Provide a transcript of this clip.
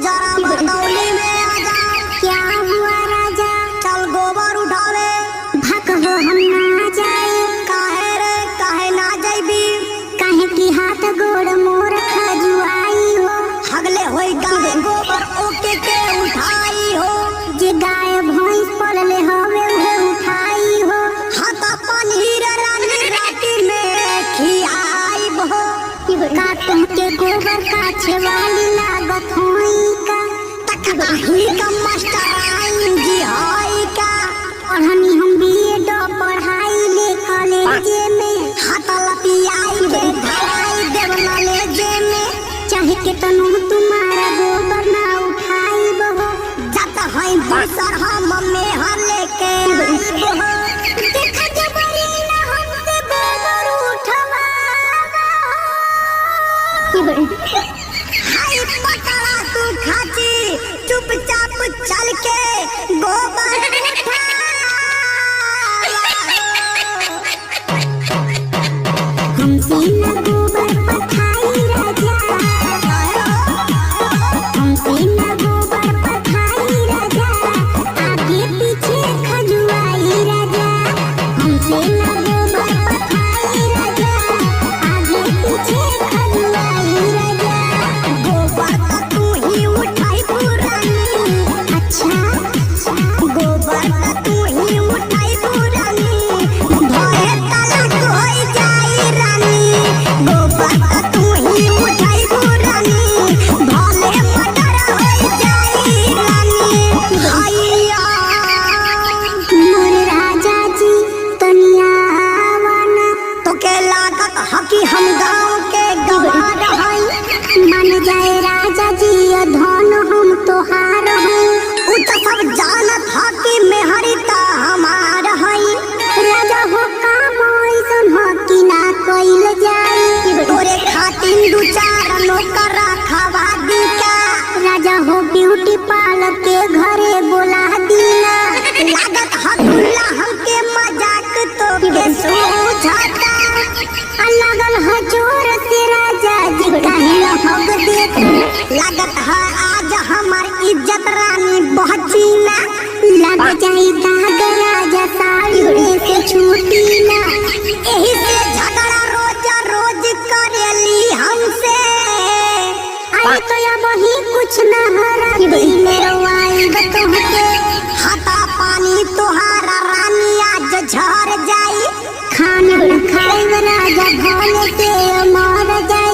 जरा बरदौली में आजा। क्या हुआ राजा? चल गोबर उठावे। भक हो हम ना जाए। काहे रे काहे ना जाइबी? काहे की हाथ गोड़ मोर खजुआई हो। हगले होई गाय गोबर ओके के उठाई हो। जे गाय भैंस पलले हवे उहे उठाई हो। हाथा पानी रे रानी राती में खियाई हो। का तुमके गोबर काछे वाली लागत होई का। तकबाही का मास्टर आइन जी होई का। पढ़नी हम बीएड पढ़ाई ले कॉलेजे में। हाथा लपियाई के धराई देव नॉलेजे में। चाहे के तनु तुम्हारा गोबर ना उठाई बहो। जाता है दूसर हम में हर लेके आई हो। देखा जबरी ना हमसे गोबर उठवा। हाय पकड़ा तू खाची चुपचाप चल के गोबर उठा। हमसे ना गोबर पठाई राजा। हमसे ना गोबर पठाई राजा। आगे पीछे खजुआई राजा। हमसे ना गोबर पठाई राजा। आगे पीछे खजुआई राजा। गोबर का तू ही उठाई पुरानी। अच्छा गोबर का तू ही उठाई पुरानी। भये तलाक होई जाई रानी। गोबर का तू ही उठाई पुरानी। भले मर्डर होई जाई रानी। हैया मोर राजा जी तनिया आवाना। तोके लागत हकी हम गाँव के गवार हई। मन जाए राजा जी धन हम तोहार हई। उ तो सब जानत हकी मेहरी ता हमार हई। राजा हो काम ऐसन हो कि ना कइल जाई। तोरे खातिर दू चार नौकर रखवा दी का। राजा हो ब्यूटी पार्लर के घरे बोला दीना। लागत हकुल्ला हमके मजाक तो के सूझता। लगल हो जोर से राजा जी काहे न हग देत। लागत है आज हमार इज्जत रानी बची ना। लग जाई दाग राजा साड़ी में से छूटी ना। यही से झगड़ा रोज रोज करेली हमसे। अरे तो अब ही कुछ न हरा मेरो आई बतोहके। हाथा पानी तोहारा रानी आज झर जाई। खाना न खाए राजा भोले से मर जाए।